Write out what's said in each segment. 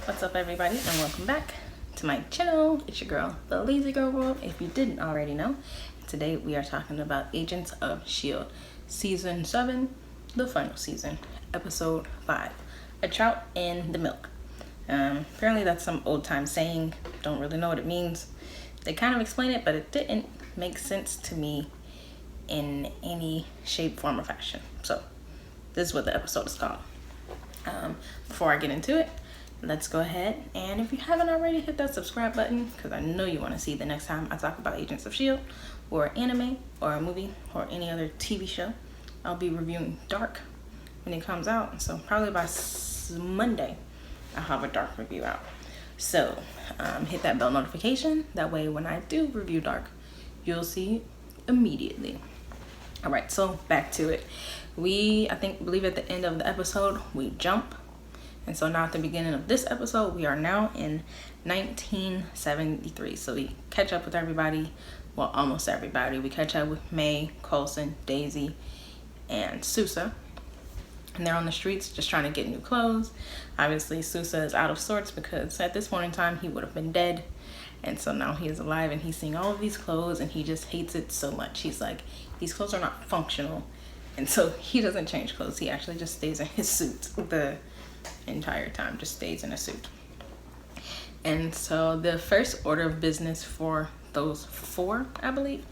What's up, everybody, and welcome back to my channel. It's your girl, the Lazy Girl World, if you didn't already know. Today we are talking about Agents of S.H.I.E.L.D. Season 7, the final season, Episode 5, A Trout in the Milk. Apparently that's some old time saying, don't really know what it means. They kind of explain it, but it didn't make sense to me in any shape, form, or fashion. So this is what the episode is called. Before I get into it, let's go ahead, and if you haven't already, hit that subscribe button, because I know you want to see the next time I talk about Agents of S.H.I.E.L.D. or anime or a movie or any other TV show. I'll be reviewing Dark when it comes out, so probably by Monday I'll have a Dark review out. So hit that bell notification, that way when I do review Dark, you'll see it immediately. All right, so back to it. I believe at the end of the episode we jump. And so now at the beginning of this episode, we are now in 1973. So we catch up with everybody, well, almost everybody. We catch up with May, Coulson, Daisy, and Sousa. And they're on the streets just trying to get new clothes. Obviously, Sousa is out of sorts because at this point in time, he would have been dead. And so now he is alive and he's seeing all of these clothes and he just hates it so much. He's like, these clothes are not functional. And so he doesn't change clothes. He actually just stays in his suit the entire time, just stays in a suit. And so the first order of business for those four, I believe,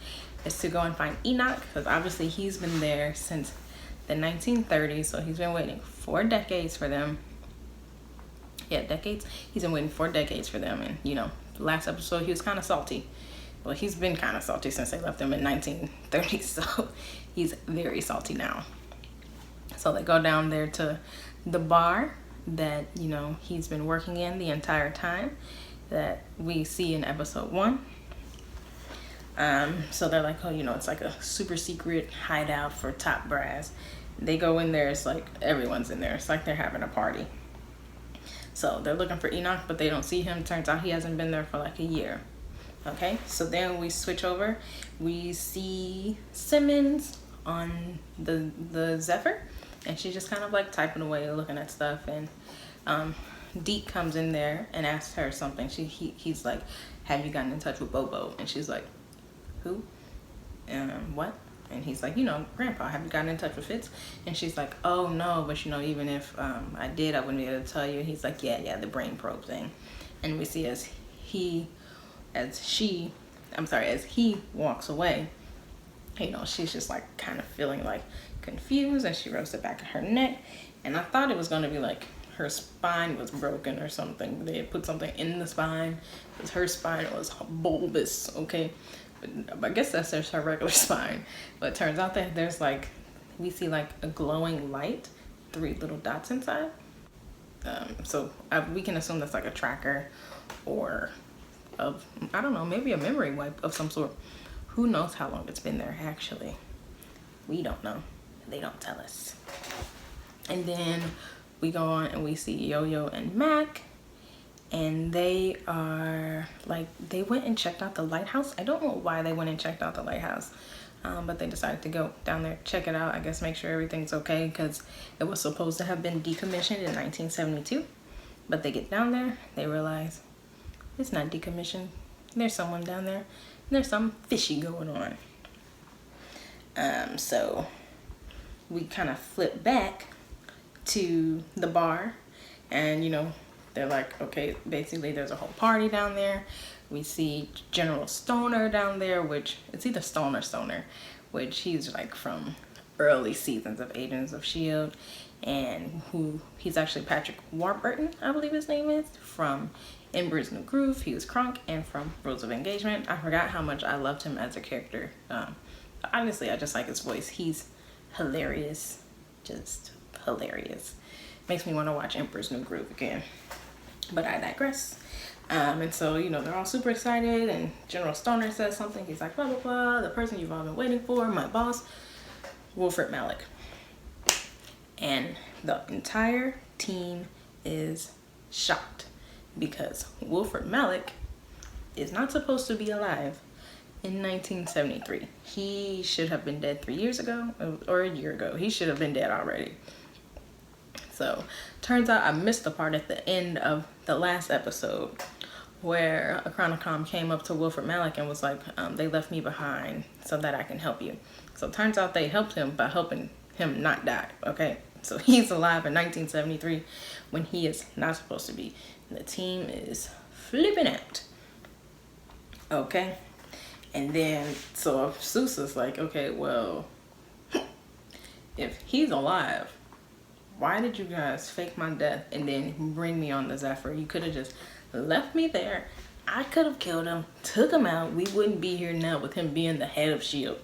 is to go and find Enoch, because obviously he's been there since the 1930s, so he's been waiting 4 decades for them. Yeah, decades. He's been waiting 4 decades for them, and last episode he was kind of salty. Well, he's been kind of salty since they left him in 1930, so he's very salty now. So they go down there to the bar that he's been working in the entire time that we see in episode 1. So they're like, oh, it's like a super secret hideout for top brass. They go in there, it's like everyone's in there, it's like they're having a party. So they're looking for Enoch, but they don't see him. Turns out he hasn't been there for like a year. Okay, so then we switch over, we see Simmons on the Zephyr, and she's just kind of like typing away, looking at stuff, and Deke comes in there and asks her something. He's like, have you gotten in touch with Bobo? And she's like, who? What? And he's like, Grandpa, have you gotten in touch with Fitz? And she's like, oh no, but even if I did, I wouldn't be able to tell you. And he's like, yeah, the brain probe thing. And we see as he walks away, she's just like kind of feeling like confused, and she rubs the back of her neck. And I thought it was going to be like her spine was broken or something. They had put something in the spine because her spine was bulbous, okay? But I guess that's just her regular spine. But it turns out that there's we see like a glowing light, 3 little dots inside. So we can assume that's like a tracker or I don't know, maybe a memory wipe of some sort. Who knows how long it's been there, actually. We don't know. They don't tell us. And then we go on and we see Yo-Yo and Mac. And they are they went and checked out the lighthouse. I don't know why they went and checked out the lighthouse. But they decided to go down there, check it out, I guess make sure everything's okay, because it was supposed to have been decommissioned in 1972. But they get down there, they realize it's not decommissioned. There's someone down there. There's some fishy going on. So we kind of flip back to the bar, and they're like, okay, basically there's a whole party down there. We see General Stoner down there, which it's either Stoner, which he's like from early seasons of Agents of S.H.I.E.L.D. and he's actually Patrick Warburton, I believe his name is, from Emperor's New Groove. He was Kronk, and from Rules of Engagement. I forgot how much I loved him as a character. Obviously, I just like his voice. He's hilarious, just hilarious. Makes me want to watch Emperor's New Groove again. But I digress. And so, they're all super excited, and General Stoner says something. He's like, blah, blah, blah, the person you've all been waiting for, my boss, Wilfred Malik. And the entire team is shocked because Wilfred Malik is not supposed to be alive in 1973. He should have been dead 3 years ago or a year ago. He should have been dead already. So turns out I missed the part at the end of the last episode where a chronicom came up to Wilfred Malik and was like, they left me behind so that I can help you. So it turns out they helped him by helping him not die, okay? So he's alive in 1973 when he is not supposed to be. And the team is flipping out, okay? And then, so Sousa's like, okay, well, if he's alive, why did you guys fake my death and then bring me on the Zephyr? You could have just left me there. I could have killed him, took him out. We wouldn't be here now with him being the head of S.H.I.E.L.D.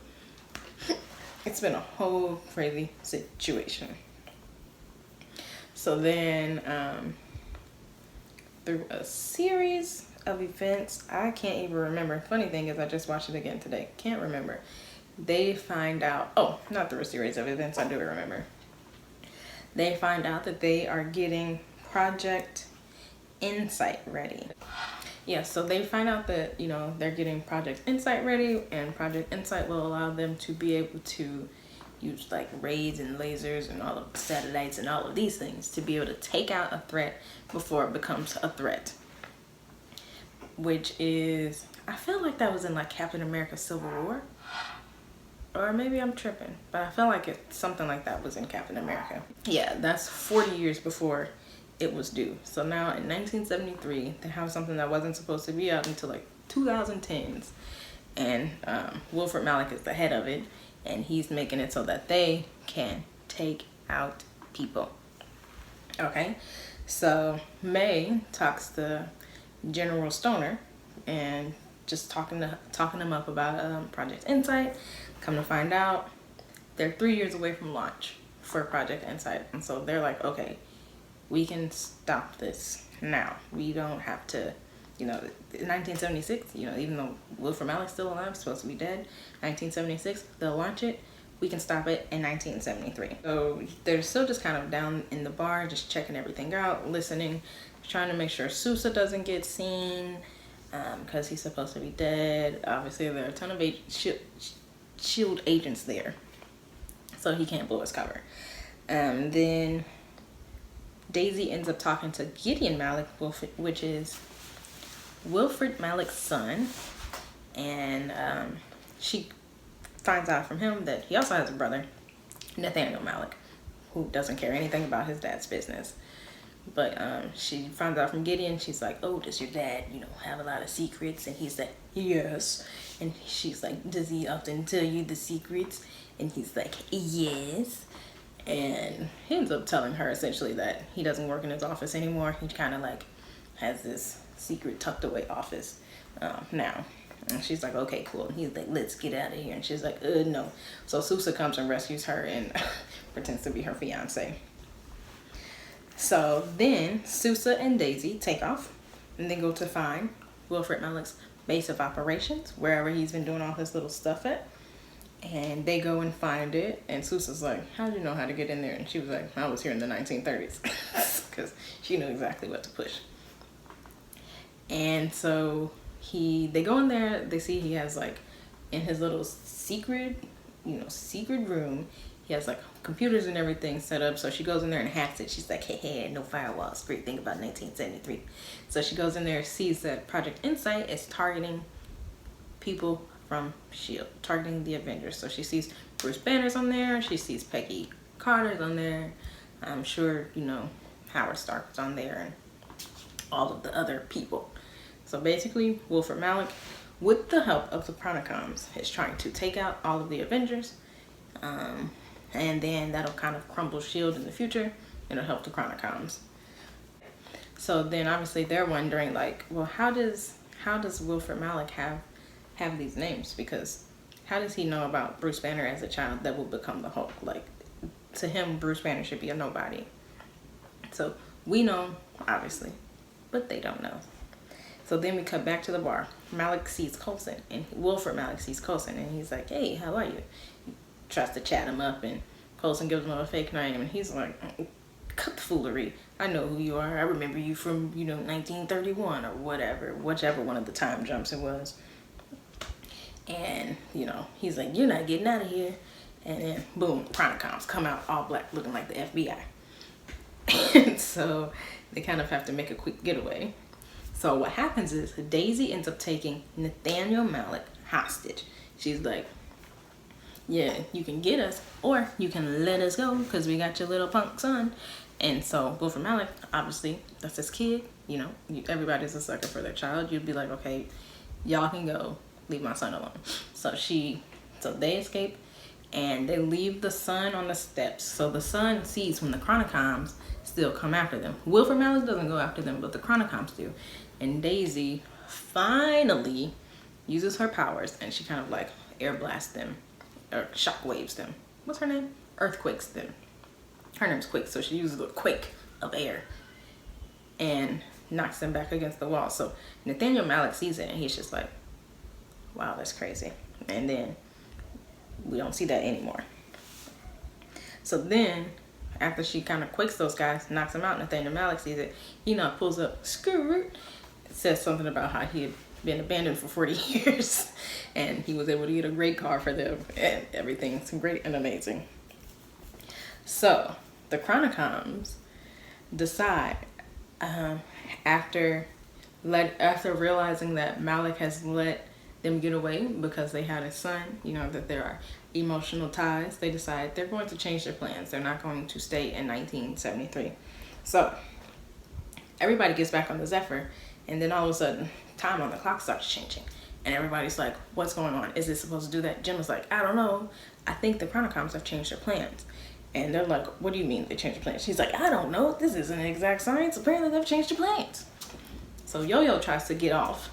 It's been a whole crazy situation. So then, through a series of events, I can't even remember. Funny thing is, I just watched it again today. Can't remember. They find out, oh, not through a series of events, I do remember. They find out that they are getting Project Insight ready. Yeah, so they find out that, you know, they're getting Project Insight ready, and Project Insight will allow them to be able to use like rays and lasers and all of the satellites and all of these things to be able to take out a threat before it becomes a threat. Which is, I feel like that was in like Captain America Civil War. Or maybe I'm tripping, but I feel like something like that was in Captain America. Yeah, that's 40 years before it was due. So now in 1973, they have something that wasn't supposed to be out until like 2010s. And Wilfred Malik is the head of it, and he's making it so that they can take out people. Okay, so May talks to General Stoner and just talking him up about Project Insight. Come to find out, they're 3 years away from launch for Project Insight. And so they're like, okay, we can stop this now. We don't have to, you know, in 1976, you know, even though Wilfred Malik's still alive, supposed to be dead, 1976, they'll launch it. We can stop it in 1973. So they're still just kind of down in the bar, just checking everything out, listening, trying to make sure Sousa doesn't get seen, because he's supposed to be dead. Obviously, there are a ton of S.H.I.E.L.D. agents there, so he can't blow his cover. Then Daisy ends up talking to Gideon Malik, which is Wilfred Malik's son, and she finds out from him that he also has a brother, Nathaniel Malik, who doesn't care anything about his dad's business. But she finds out from Gideon. She's like, oh, does your dad, you know, have a lot of secrets? And he's like, yes. And she's like, does he often tell you the secrets? And he's like, yes. And he ends up telling her essentially that he doesn't work in his office anymore. He kind of like has this secret tucked away office now. And she's like, okay, cool. And he's like, let's get out of here. And she's like, no. So Sousa comes and rescues her and pretends to be her fiance. So then Sousa and Daisy take off and they go to find Wilfred Malik's base of operations, wherever he's been doing all his little stuff at. And they go and find it, and Sousa's like, how do you know how to get in there? And she was like, I was here in the 1930s, because she knew exactly what to push. And so they go in there, they see he has like, in his little secret room, he has like computers and everything set up. So she goes in there and hacks it. She's like, hey, no firewalls. Great thing about 1973. So she goes in there, sees that Project Insight is targeting people from S.H.I.E.L.D., targeting the Avengers. So she sees Bruce Banner's on there. She sees Peggy Carter's on there. I'm sure, you know, Howard Stark's on there and all of the other people. So basically, Wilfred Malik, with the help of the Chronicoms, is trying to take out all of the Avengers. And then that'll kind of crumble S.H.I.E.L.D. in the future. It'll help the Chronicoms. So then obviously they're wondering like, well, how does Wilfred Malik have these names? Because how does he know about Bruce Banner as a child that will become the Hulk? Like, to him, Bruce Banner should be a nobody. So we know, obviously, but they don't know. So then we cut back to the bar. Malik sees Coulson, and Wilfred Malik sees Coulson, and he's like, hey, how are you? He tries to chat him up, and Coulson gives him a fake name, and he's like, cut the foolery. I know who you are. I remember you from, 1931 or whichever one of the time jumps it was. And, he's like, you're not getting out of here. And then, boom, Chronicoms come out all black looking like the FBI. And so they kind of have to make a quick getaway. So what happens is Daisy ends up taking Nathaniel Malik hostage. She's like, yeah, you can get us or you can let us go because we got your little punk son. And so Wilford Malik, obviously, that's his kid. You know, everybody's a sucker for their child. You'd be like, okay, y'all can go. Leave my son alone. So they escape and they leave the son on the steps. So the son sees when the Chronicoms still come after them. Wilford Malik doesn't go after them, but the Chronicoms do. And Daisy finally uses her powers and she kind of like air blasts them or shock waves them. What's her name? Earthquakes them. Her name's Quake, so she uses a quake of air and knocks them back against the wall. So Nathaniel Malik sees it and he's just like, wow, that's crazy. And then we don't see that anymore. So then after she kind of quakes those guys, knocks them out, Nathaniel Malik sees it. He now pulls up, skirt, says something about how he had been abandoned for 40 years and he was able to get a great car for them and everything's great and amazing. So the Chronicoms decide after realizing that Malik has let them get away because they had a son, you know, that there are emotional ties, they decide they're going to change their plans. They're not going to stay in 1973. So everybody gets back on the Zephyr and then all of a sudden time on the clock starts changing and everybody's like, what's going on? Is it supposed to do that? Jim was like, I don't know. I think the Chronicoms have changed their plans. And they're like, what do you mean they changed their plans? She's like, I don't know. This isn't exact science. Apparently they've changed their plans. So Yo-Yo tries to get off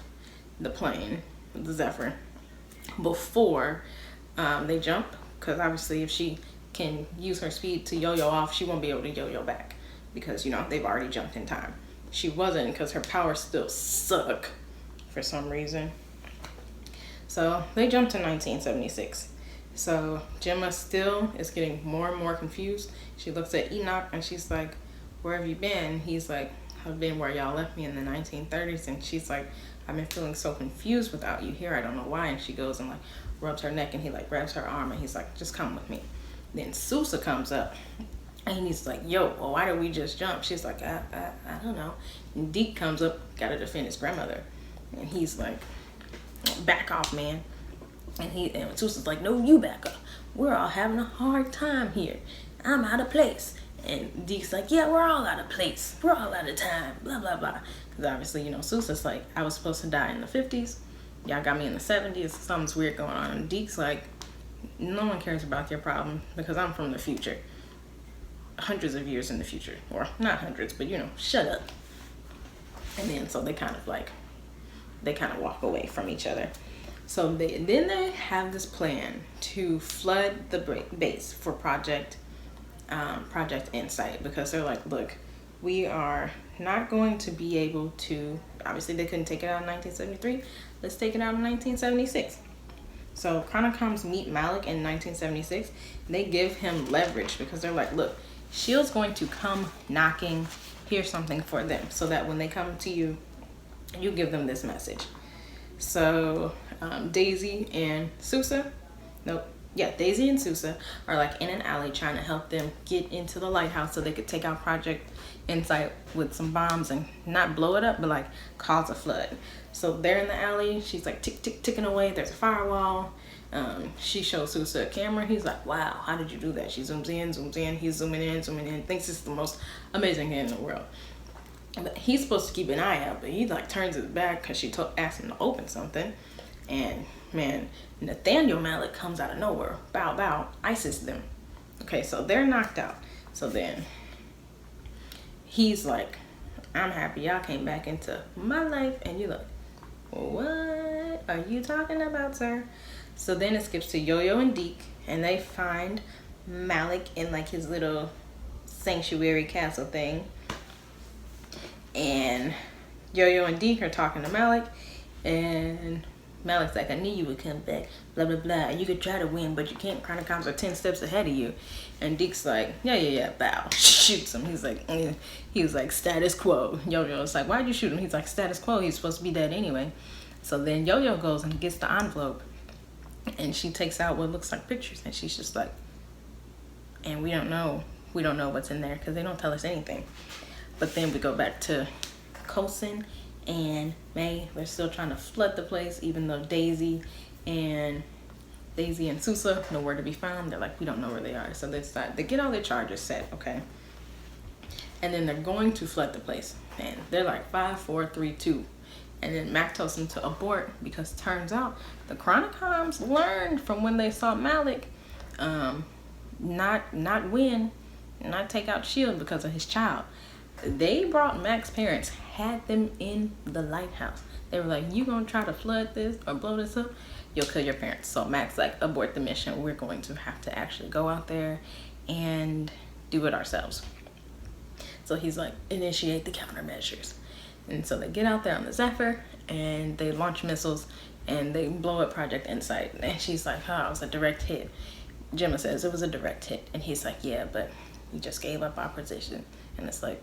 the plane, the Zephyr, before they jump. Because obviously if she can use her speed to yo-yo off, she won't be able to yo-yo back. Because, you know, they've already jumped in time. She wasn't because her powers still suck for some reason. So they jumped to 1976. So Gemma still is getting more and more confused. She looks at Enoch and she's like, where have you been? He's like, I've been where y'all left me in the 1930s. And she's like, I've been feeling so confused without you here. I don't know why. And she goes and like rubs her neck and he like grabs her arm and he's like, just come with me. Then Sousa comes up and he's like, yo, well, why did we just jump? She's like, I don't know. And Deke comes up, gotta defend his grandmother. And he's like, back off, man. And Sousa's like, no, you back up. We're all having a hard time here. I'm out of place. And Deke's like, yeah, we're all out of place. We're all out of time. Blah, blah, blah. Because obviously, you know, Sousa's like, I was supposed to die in the 50s. Y'all got me in the 70s. Something's weird going on. And Deke's like, no one cares about your problem because I'm from the future. Hundreds of years in the future. Or not hundreds, but, you know, shut up. And then so they kind of walk away from each other. So they have this plan to flood the base for Project Insight because they're like, look, we are not going to be able to, obviously they couldn't take it out in 1973, let's take it out in 1976. So Chronicoms meet Malik in 1976. They give him leverage because they're like, look, S.H.I.E.L.D's going to come knocking, here's something for them so that when they come to you, you give them this message. So Daisy and Sousa are like in an alley trying to help them get into the lighthouse so they could take out Project Insight with some bombs and not blow it up, but like cause a flood. So they're in the alley. She's like ticking away. There's a firewall. She shows Sousa a camera. He's like, wow, how did you do that? She zooms in. He's zooming in. Thinks it's the most amazing thing in the world. But he's supposed to keep an eye out, but he like turns his back because she asked him to open something. And man, Nathaniel Malik comes out of nowhere, bow, ices them. Okay, so they're knocked out. So then he's like, I'm happy y'all came back into my life. And you're like, what are you talking about, sir? So then it skips to Yo-Yo and Deke, and they find Malik in like his little sanctuary castle thing. And Yo-Yo and Deke are talking to Malik, and Malik's like, I knew you would come back, blah, blah, blah. You could try to win, but you can't. Chronicoms are 10 steps ahead of you. And Deke's like, yeah, bow. Shoots him. He's like, he was like, status quo. Yo-Yo's like, why'd you shoot him? He's like, status quo. He's supposed to be dead anyway. So then Yo-Yo goes and gets the envelope, and she takes out what looks like pictures, and she's just like, and we don't know what's in there because they don't tell us anything. But then we go back to Coulson and May. They're still trying to flood the place, even though Daisy and Sousa nowhere to be found. They're like, we don't know where they are. So they decide, they get all their charges set, okay? And then they're going to flood the place. And they're like 5, 4, 3, 2. And then Mac tells them to abort because turns out the Chronicoms learned from when they saw Malik not take out S.H.I.E.L.D. because of his child. They brought Mac's parents, had them in the lighthouse. They were like, you gonna try to flood this or blow this up, you'll kill your parents. So Mac's like, abort the mission. We're going to have to actually go out there and do it ourselves. So he's like, initiate the countermeasures. And so they get out there on the Zephyr and they launch missiles and they blow up Project Insight. And she's like, oh, it was a direct hit. Gemma says it was a direct hit. And he's like, yeah, but we just gave up our position. And it's like,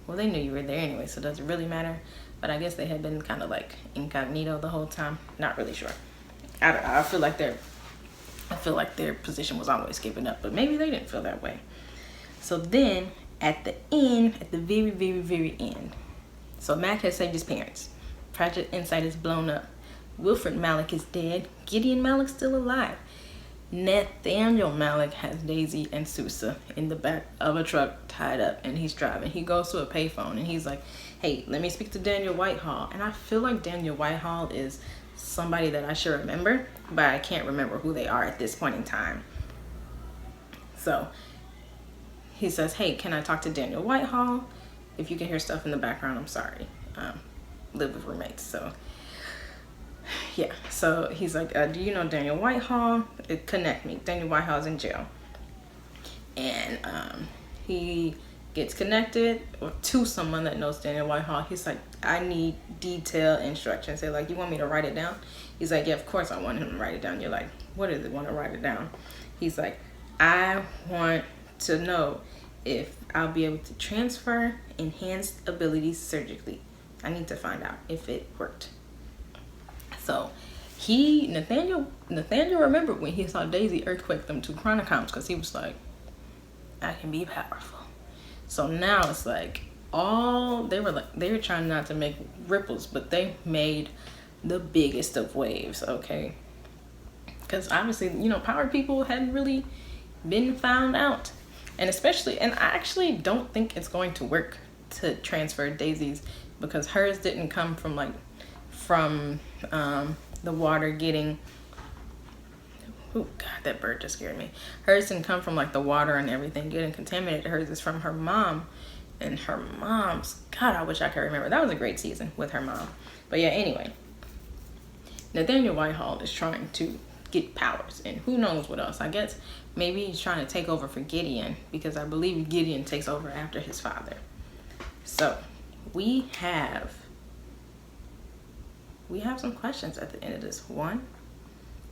well, they knew you were there anyway, so does it really matter? But I guess they had been kind of like incognito the whole time. Not really sure. I feel like their position was always given up, but maybe they didn't feel that way. So then at the end, at the very, very, very end, so Mac has saved his parents. Project Insight is blown up. Wilfred Malik is dead. Gideon Malik's still alive. Nathaniel Malik has Daisy and Sousa in the back of a truck tied up, and he's driving. He goes to a payphone and he's like, hey, let me speak to Daniel Whitehall. And I feel like Daniel Whitehall is somebody that I should remember, but I can't remember who they are at this point in time. So he says, hey, can I talk to Daniel Whitehall? If you can hear stuff in the background, I'm sorry. Live with roommates, so yeah. So he's like, do you know Daniel Whitehall? Connect me. Daniel Whitehall's in jail. And he gets connected to someone that knows Daniel Whitehall. He's like, I need detailed instructions. They're like, you want me to write it down? He's like, yeah, of course I want him to write it down. You're like, what does it want to write it down? He's like, I want to know if I'll be able to transfer enhanced abilities surgically. I need to find out if it worked. So Nathaniel remembered when he saw Daisy earthquake them two Chronicoms, because he was like, I can be powerful. So now it's like they were trying not to make ripples, but they made the biggest of waves, okay? Because obviously, power people hadn't really been found out. And I actually don't think it's going to work to transfer Daisy's, because hers didn't come from the water getting, oh god, that bird just scared me. Hers didn't come from the water and everything getting contaminated. Hers is from her mom, and her mom's, god, I wish I could remember. That was a great season with her mom. But yeah, anyway, Nathaniel Whitehall is trying to get powers, and who knows what else. I guess maybe he's trying to take over for Gideon, because I believe Gideon takes over after his father. So we have some questions at the end of this. One,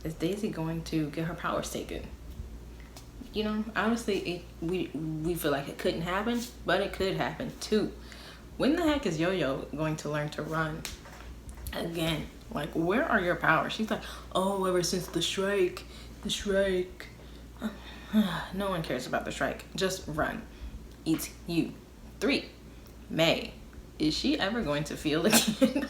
is Daisy going to get her powers taken? Honestly, we feel like it couldn't happen, but it could happen. Two, when the heck is Yo-Yo going to learn to run again? Where are your powers? She's like, oh, ever since the strike. No one cares about the strike. Just run. It's you. 3, May. Is she ever going to feel again?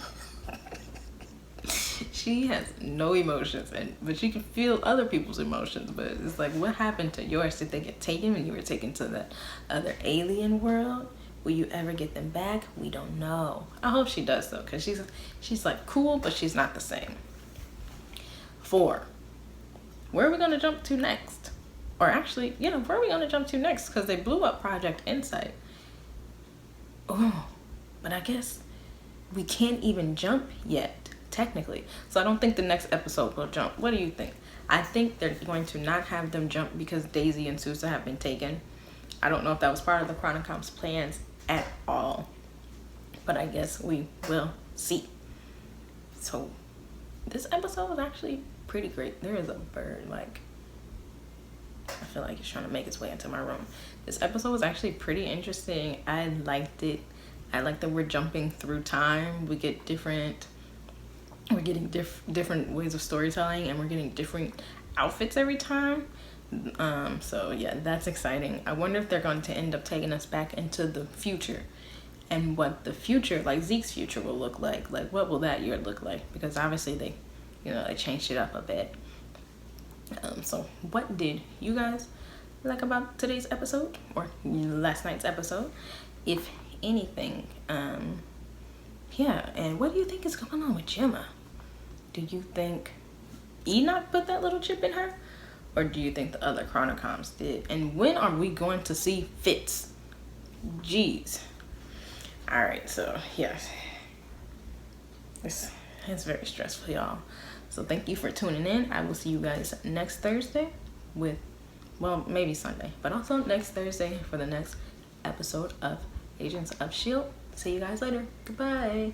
She has no emotions, but she can feel other people's emotions. But it's like, what happened to yours? Did they get taken when you were taken to the other alien world? Will you ever get them back? We don't know. I hope she does, though, because she's cool, but she's not the same. 4, where are we going to jump to next? Or actually, where are we going to jump to next? Because they blew up Project Insight. Oh, but I guess we can't even jump yet, technically. So I don't think the next episode will jump. What do you think? I think they're going to not have them jump because Daisy and Sousa have been taken. I don't know if that was part of the Chronicom's plans at all, but I guess we will see. So this episode was actually pretty great. There is a bird, I feel like it's trying to make its way into my room. This episode was actually pretty interesting. I liked it. I like that we're jumping through time. We're getting different ways of storytelling, and we're getting different outfits every time. So yeah, that's exciting. I wonder if they're going to end up taking us back into the future, and what the future, like Zeke's future, will look like. Like, what will that year look like? Because obviously they, they changed it up a bit. So what did you guys like about today's episode, or last night's episode, if anything? Yeah, and what do you think is going on with Gemma? Do you think Enoch put that little chip in her? Or do you think the other Chronocoms did? And when are we going to see Fitz? Jeez. Alright, so yeah. It's very stressful, y'all. So thank you for tuning in. I will see you guys next Thursday with, well, maybe Sunday, but also next Thursday for the next episode of Agents of S.H.I.E.L.D. See you guys later. Goodbye.